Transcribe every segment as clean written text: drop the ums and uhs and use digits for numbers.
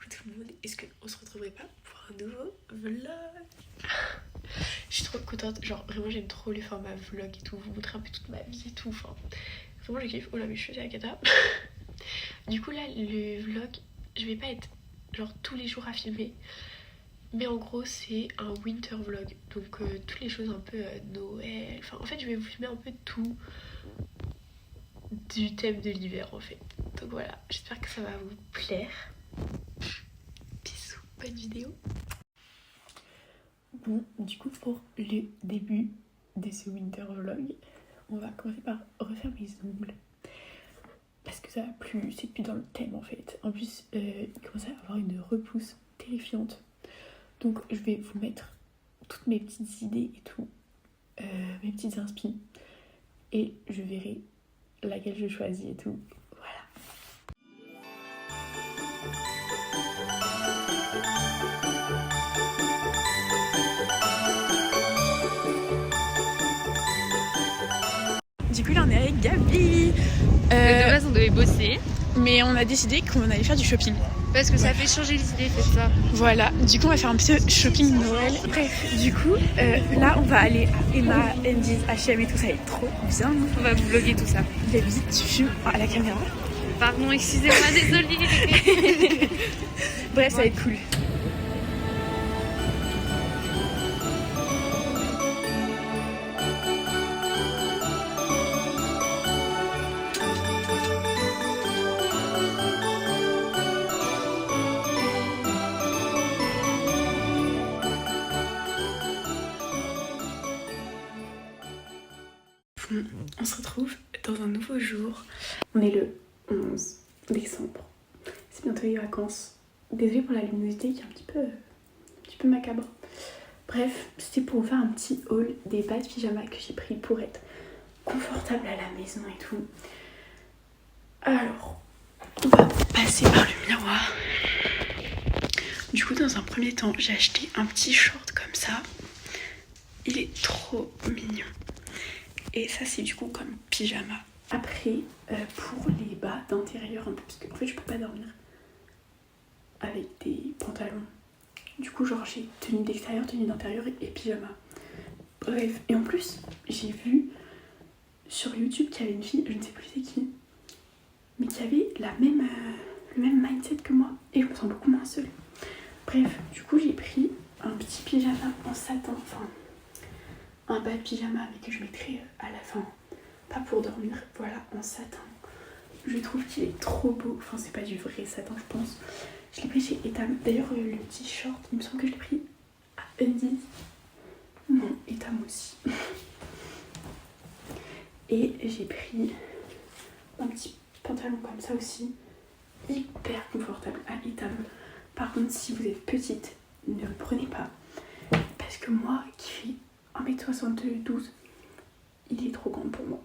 Coucou tout le monde, est-ce qu'on se retrouverait pas pour un nouveau vlog? Je suis trop contente, genre vraiment j'aime trop les formats vlog et tout, vous montrer un peu toute ma vie et tout, enfin vraiment je kiffe. Oh là mes cheveux c'est la cata. Du coup là le vlog, je vais pas être genre tous les jours à filmer, mais en gros c'est un winter vlog, donc toutes les choses un peu Noël, enfin en fait je vais vous filmer un peu tout du thème de l'hiver en fait. Donc voilà, j'espère que ça va vous plaire. Bisous, bonne vidéo. Bon, du coup pour le début de ce winter vlog, on va commencer par refaire mes ongles. Parce que ça a plu, c'est plus dans le thème en fait. En plus, il commence à avoir une repousse terrifiante. Donc je vais vous mettre toutes mes petites idées et tout, mes petites inspi. Et je verrai laquelle je choisis et tout. Voilà. Du coup là on est avec Gabi. De base on devait bosser. Mais on a décidé qu'on allait faire du shopping. Parce que ça fait changer les idées, faites ça. Voilà, du coup on va faire un petit shopping Noël. Bref, du coup là on va aller à Emma, Endies, H&M et tout, ça va être trop bien. On va vlogger tout ça. Gabi, tu filmes à la caméra. Pardon, excusez-moi, désolée. Bref, ça va être cool. On se retrouve dans un nouveau jour. On est le 11 décembre. C'est bientôt les vacances. Désolée pour la luminosité qui est un petit peu macabre. Bref, c'était pour vous faire un petit haul des bas de pyjama que j'ai pris pour être confortable à la maison et tout. Alors, on va passer par le miroir. Du coup, dans un premier temps, j'ai acheté un petit short comme ça. Il est trop mignon. Et ça c'est du coup comme pyjama. Après pour les bas d'intérieur un peu, parce que en fait je peux pas dormir avec des pantalons. Du coup genre j'ai tenue d'extérieur, tenue d'intérieur et pyjama. Bref, et en plus j'ai vu sur YouTube qu'il y avait une fille, je ne sais plus c'est qui, mais qui avait le même mindset que moi. Et je me sens beaucoup moins seule. Bref, du coup j'ai pris un petit pyjama en satin, enfin un bas de pyjama mais que je mettrai à la fin, pas pour dormir, voilà, en satin. Je trouve qu'il est trop beau, enfin c'est pas du vrai satin je pense. Je l'ai pris chez Etam, d'ailleurs le petit short il me semble que je l'ai pris à Undies. Non, Etam aussi. Et j'ai pris un petit pantalon comme ça aussi, hyper confortable à Etam. Par contre si vous êtes petite, ne le prenez pas, parce que moi qui fais 1m72, il est trop grand pour moi.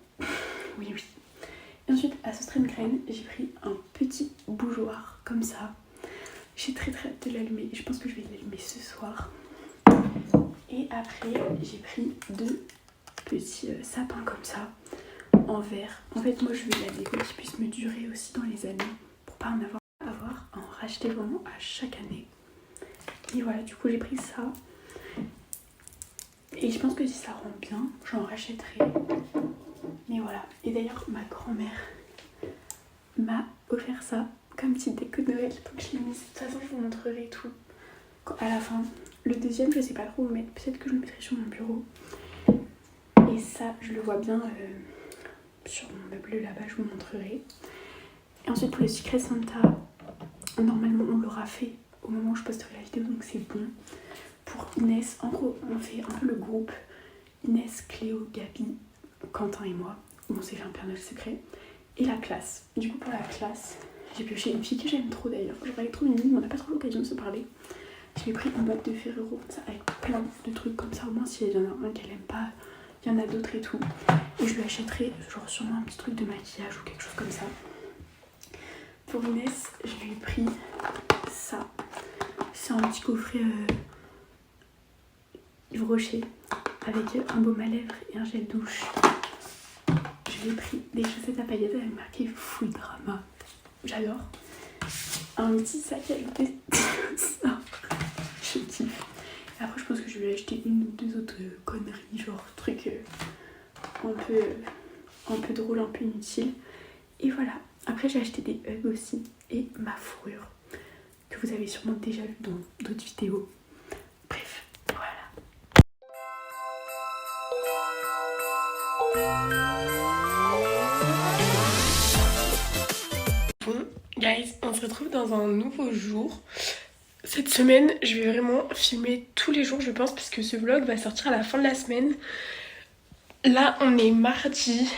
Oui. Et ensuite, à Söstrem-Grene, j'ai pris un petit bougeoir comme ça. J'ai très hâte de l'allumer. Je pense que je vais l'allumer ce soir. Et après, j'ai pris deux petits sapins comme ça, en verre. En fait, moi, je veux la déco qui puisse me durer aussi dans les années, pour pas en avoir à en racheter vraiment à chaque année. Et voilà, du coup, j'ai pris ça. Et je pense que si ça rend bien, j'en rachèterai. Mais voilà. Et d'ailleurs, ma grand-mère m'a offert ça comme petite déco de Noël. Donc je l'ai mis. De toute façon, je vous montrerai tout à la fin. Le deuxième, je sais pas trop où le mettre. Peut-être que je le mettrai sur mon bureau. Et ça, je le vois bien sur mon meuble là-bas. Je vous montrerai. Et ensuite, pour le Secret Santa, normalement, on l'aura fait au moment où je posterai la vidéo. Donc c'est bon. Pour Inès, en gros, on fait un peu le groupe Inès, Cléo, Gabi, Quentin et moi, où on s'est fait un Père Noël secret, et la classe. Du coup, pour la classe, j'ai pioché une fille que j'aime trop d'ailleurs. Genre, elle est trop mignonne, mais on n'a pas trop l'occasion de se parler. Je lui ai pris une boîte de Ferrero, ça, avec plein de trucs comme ça. Au moins, s'il y en a un qu'elle aime pas, il y en a d'autres et tout. Et je lui achèterai, genre, sûrement un petit truc de maquillage ou quelque chose comme ça. Pour Inès, je lui ai pris ça. C'est un petit coffret Yves Rocher avec un baume à lèvres et un gel douche. Je lui ai pris des chaussettes à paillettes avec marqué Full Drama. J'adore. un petit sac avec des dinosaures. Je kiffe. Et après je pense que je vais acheter une ou deux autres conneries, genre trucs un peu drôles, un peu inutiles. Et voilà. Après j'ai acheté des hugs aussi et ma fourrure que vous avez sûrement déjà vu dans d'autres vidéos. Bref, voilà. Bon, guys, on se retrouve dans un nouveau jour. Cette semaine, je vais vraiment filmer tous les jours, je pense, parce que ce vlog va sortir à la fin de la semaine. Là, on est mardi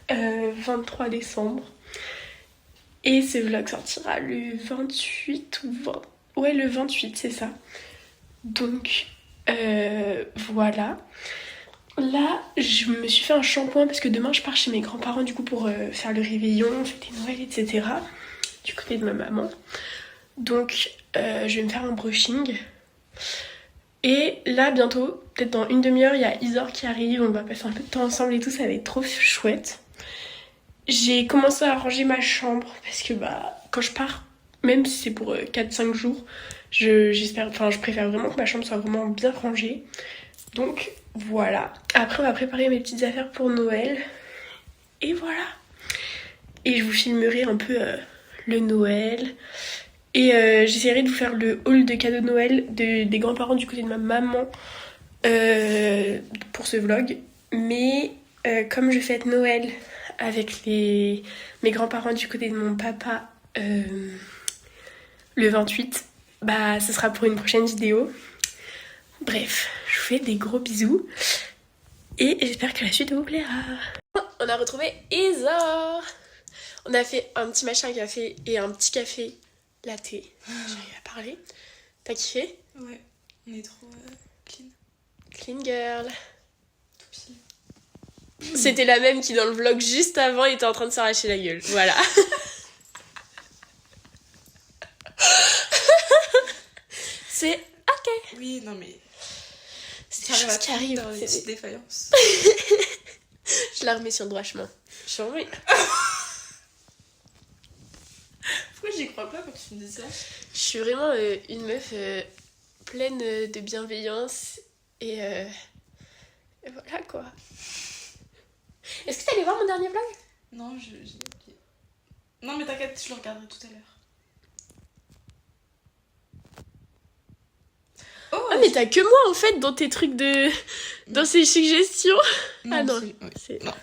23 décembre. Et ce vlog sortira le 28 ou 20... Ouais, le 28, c'est ça. Donc, voilà. Là, je me suis fait un shampoing parce que demain, je pars chez mes grands-parents, du coup, pour faire le réveillon, fêter Noël, etc. Du côté de ma maman. Donc, je vais me faire un brushing. Et là, bientôt, peut-être dans une demi-heure, il y a Isor qui arrive. On va passer un peu de temps ensemble et tout, ça va être trop chouette. J'ai commencé à ranger ma chambre parce que quand je pars, même si c'est pour 4-5 jours, je préfère vraiment que ma chambre soit vraiment bien rangée. Donc voilà. Après, on va préparer mes petites affaires pour Noël. Et voilà. Et je vous filmerai un peu le Noël. Et j'essaierai de vous faire le haul de cadeaux de Noël des grands-parents du côté de ma maman pour ce vlog. Mais comme je fête Noël avec mes grands-parents du côté de mon papa le 28, ce sera pour une prochaine vidéo. Bref, je vous fais des gros bisous et j'espère que la suite vous plaira. On a retrouvé Isor. On a fait un petit machin café et un petit café latte. J'arrive à parler. T'as kiffé? Ouais, on est trop clean. Clean girl. Tout pile. C'était la même qui dans le vlog juste avant était en train de s'arracher la gueule. Voilà. C'est ok. Oui, non mais... C'est des choses qui arrivent. Dans les petites défaillances. Je la remets sur le droit chemin. Je remets. Pourquoi j'y crois pas quand tu me dis ça? Je suis vraiment une meuf pleine de bienveillance et voilà quoi. Est-ce que t'es allé voir mon dernier vlog? Non, j'ai oublié. Non mais t'inquiète, je le regarderai tout à l'heure. Oh, Ah mais t'as que moi en fait dans tes trucs de... dans ces suggestions. non, Ah non, oui. c'est... Non.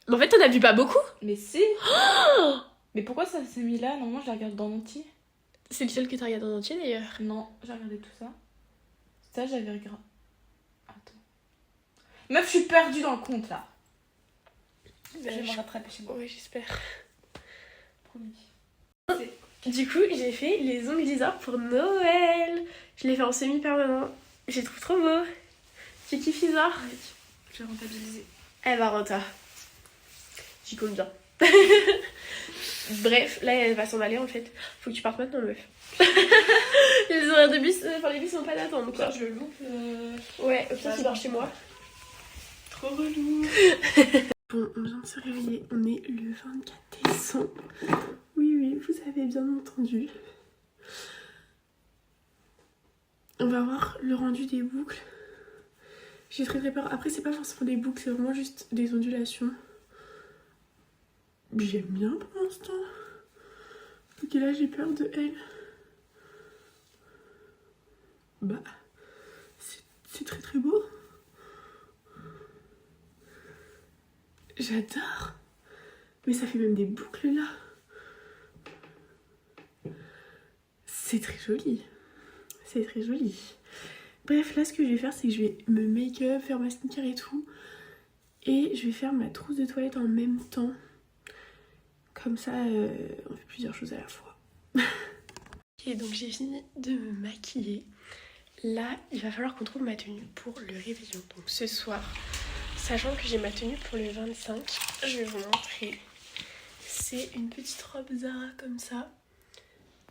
Mais en fait t'en as vu pas beaucoup. Mais si. Mais pourquoi ça s'est mis là? Normalement je la regarde dans l'entier. C'est le seul que t'as regardé en entier d'ailleurs. Non, j'ai regardé tout ça. Ça j'avais regardé. Attends. Meuf, je suis perdue dans le compte là. Je vais me rattraper chez moi. Ouais, j'espère. Promis. Du coup, j'ai fait les ongles d'Isor pour Noël. Je l'ai fait en semi-permanent. J'ai trouvé trop beau. Tu kiffes Isor? Oui, je vais rentabiliser. Elle va renta. J'y compte bien. Bref, là elle va s'en aller en fait. Faut que tu partes maintenant, meuf. Les horaires de bus, les bus sont pas d'attendre quoi. Je le loupe. Ouais, au pire, tu dors chez moi. Trop relou. Bon, on vient de se réveiller. On est le 24 décembre. Oui, vous avez bien entendu. On va voir le rendu des boucles. J'ai très peur. Après, c'est pas forcément des boucles, c'est vraiment juste des ondulations. J'aime bien pour l'instant. Ok, là, j'ai peur de elle. C'est très très beau. J'adore. Mais ça fait même des boucles là. C'est très joli. C'est très joli. Bref, là ce que je vais faire, c'est que je vais me make-up, faire ma skincare et tout. Et je vais faire ma trousse de toilette en même temps. Comme ça, on fait plusieurs choses à la fois. Ok, donc j'ai fini de me maquiller. Là, il va falloir qu'on trouve ma tenue pour le réveillon. Donc ce soir, sachant que j'ai ma tenue pour le 25, je vais vous montrer. C'est une petite robe Zara comme ça,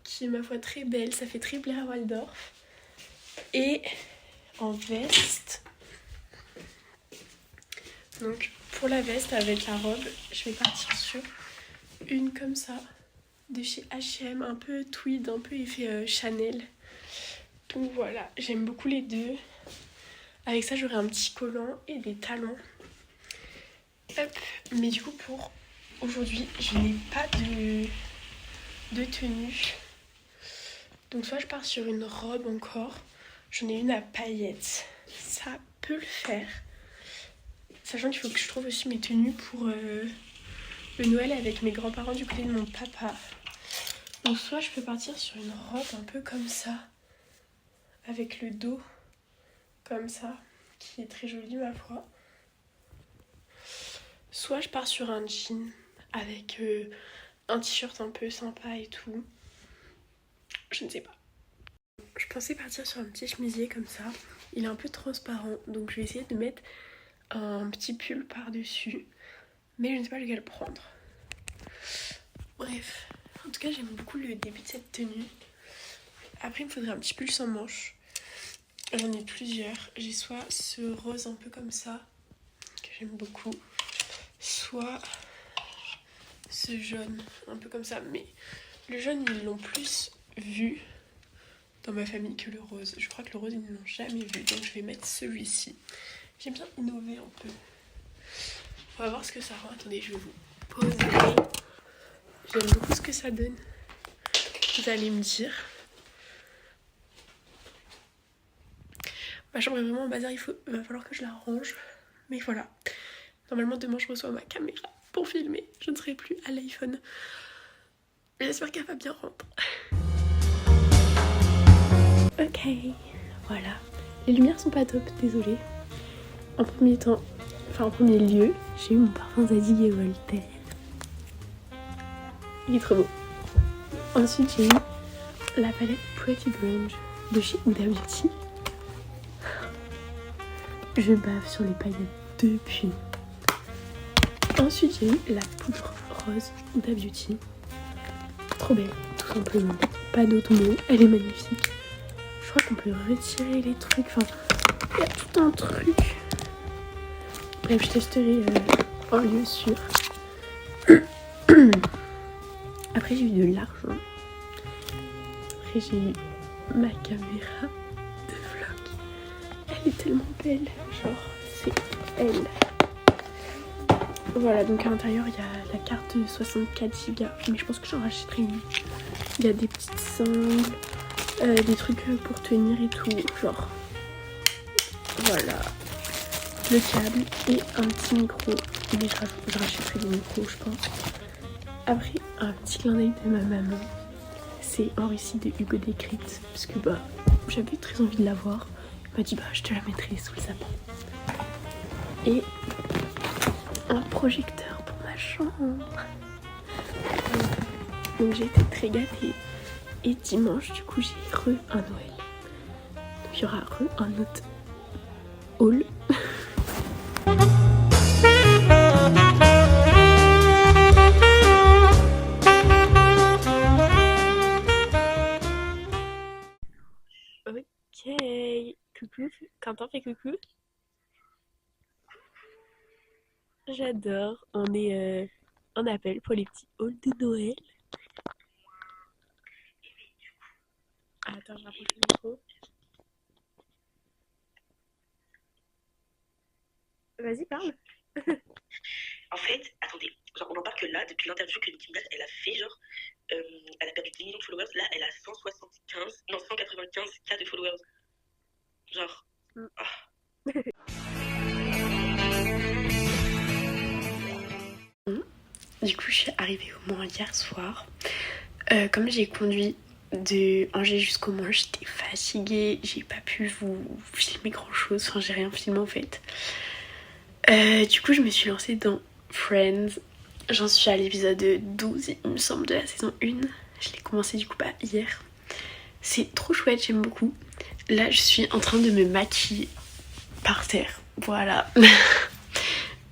qui est ma foi très belle. Ça fait très Blair Waldorf. Et en veste, Donc pour la veste avec la robe, je vais partir sur une comme ça de chez H&M, un peu tweed, un peu effet Chanel. Donc voilà, j'aime beaucoup les deux. Avec ça j'aurai un petit collant et des talons. Hop. Mais du coup pour aujourd'hui je n'ai pas de tenue. Donc soit je pars sur une robe encore. J'en ai une à paillettes. Ça peut le faire. Sachant qu'il faut que je trouve aussi mes tenues pour le Noël avec mes grands-parents du côté de mon papa. Donc soit je peux partir sur une robe un peu comme ça. Avec le dos comme ça. Qui est très joli ma foi. Soit je pars sur un jean avec un t-shirt un peu sympa et tout. Je ne sais pas. Je pensais partir sur un petit chemisier comme ça. Il est un peu transparent, donc je vais essayer de mettre un petit pull par-dessus. Mais je ne sais pas lequel prendre. Bref, en tout cas j'aime beaucoup le début de cette tenue. Après il me faudrait un petit pull sans manches. J'en ai plusieurs. J'ai soit ce rose un peu comme ça, que j'aime beaucoup. Soit ce jaune un peu comme ça. Mais le jaune ils l'ont plus vu dans ma famille que le rose. Je crois que le rose ils ne l'ont jamais vu, donc je vais mettre celui-ci. J'aime bien innover un peu. On va voir ce que ça rend. Attendez, je vais vous poser. J'aime beaucoup ce que ça donne. Vous allez me dire. Ma chambre est vraiment en bazar, il va falloir que je la range. Mais voilà. Normalement demain je reçois ma caméra pour filmer. Je ne serai plus à l'iPhone. J'espère qu'elle va bien rendre. Ok, voilà. Les lumières sont pas top, désolée. En premier lieu, j'ai eu mon parfum Zadig et Voltaire. Il est trop beau. Ensuite, j'ai eu la palette Pretty Grunge de chez Huda Beauty. Je bave sur les paillettes depuis. Ensuite, j'ai eu la poudre rose Huda Beauty. Trop belle, tout simplement. Pas d'autre mot, elle est magnifique. Je crois qu'on peut retirer les trucs, enfin, il y a tout un truc. Bref, je testerai en lieu sûr. Après, j'ai eu de l'argent. Après, j'ai eu ma caméra de vlog. Elle est tellement belle, genre, c'est elle. Voilà, donc à l'intérieur, il y a la carte 64 Go, mais je pense que j'en rachèterai une. Il y a des petites sangles. Des trucs pour tenir et tout, genre voilà, le câble et un petit micro, mais je rachèterai des micros je pense. Après un petit clin d'œil de ma maman, c'est un récit de Hugo Décrypte, parce que bah j'avais très envie de l'avoir. Elle m'a dit bah je te la mettrai sous le sapin. Et un projecteur pour ma chambre. Donc j'ai été très gâtée. Et dimanche, du coup, j'ai un Noël. Donc il y aura un autre haul. Ok. Coucou. Quentin fait coucou. J'adore. On est en appel pour les petits hauls de Noël. Attends, je rapproche le micro. Vas-y, parle. En fait, attendez, genre on en parle que là, depuis l'interview que Nicki Minaj, elle a fait, genre, elle a perdu 10 millions de followers, là, elle a 195 k de followers. Genre, Du coup, je suis arrivée au Mans hier soir. Comme j'ai conduit de Angers jusqu'au Mans, j'étais fatiguée, j'ai pas pu vous filmer grand chose, enfin j'ai rien filmé en fait. Du coup je me suis lancée dans Friends, j'en suis à l'épisode 12 il me semble de la saison 1, je l'ai commencé du coup hier. C'est trop chouette, j'aime beaucoup. Là je suis en train de me maquiller par terre, voilà.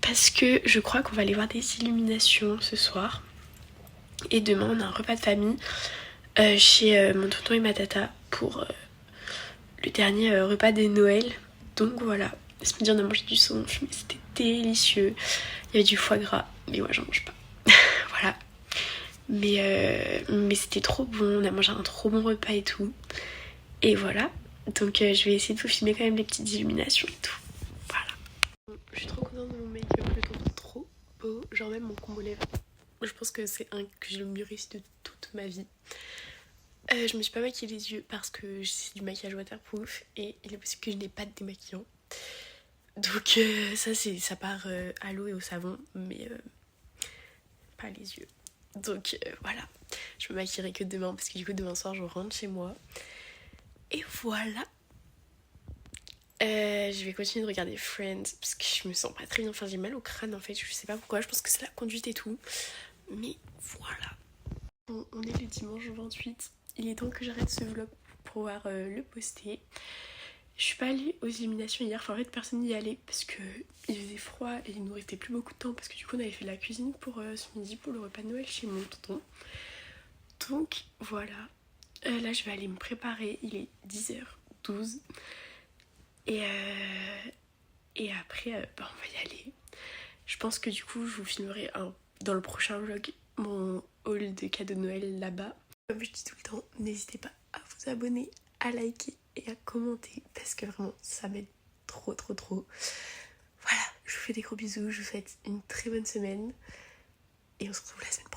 Parce que je crois qu'on va aller voir des illuminations ce soir. Et demain on a un repas de famille chez mon tonton et ma tata pour le dernier repas de Noël. Donc voilà, Ce midi on a mangé du saumon fumé, c'était délicieux. Il y avait du foie gras, mais ouais j'en mange pas. Voilà. Mais c'était trop bon, on a mangé un trop bon repas et tout. Et voilà. Donc je vais essayer de vous filmer quand même les petites illuminations et tout. Voilà. Je suis trop contente de mon make-up, je le trouve trop beau. Genre même mon combo lèvres. Je pense que c'est un que j'ai le mieux réussi de toute ma vie. Je me suis pas maquillée les yeux parce que c'est du maquillage waterproof et il est possible que je n'ai pas de démaquillant. Donc ça part à l'eau et au savon, mais pas les yeux. Donc voilà, je me maquillerai que demain parce que du coup demain soir je rentre chez moi. Et voilà. Je vais continuer de regarder Friends parce que je me sens pas très bien. Enfin j'ai mal au crâne en fait, je sais pas pourquoi, je pense que c'est la conduite et tout. Mais voilà. Bon, on est le dimanche 28. Il est temps que j'arrête ce vlog pour pouvoir le poster. Je suis pas allée aux illuminations hier, enfin en fait personne n'y allait parce que il faisait froid et il nous restait plus beaucoup de temps parce que du coup on avait fait la cuisine pour ce midi pour le repas de Noël chez mon tonton. Donc voilà, là je vais aller me préparer, il est 10h12 et après on va y aller. Je pense que du coup je vous filmerai dans le prochain vlog mon haul de cadeaux de Noël là-bas. Comme je dis tout le temps, n'hésitez pas à vous abonner, à liker et à commenter parce que vraiment ça m'aide trop. Voilà, je vous fais des gros bisous, je vous souhaite une très bonne semaine et on se retrouve la semaine prochaine.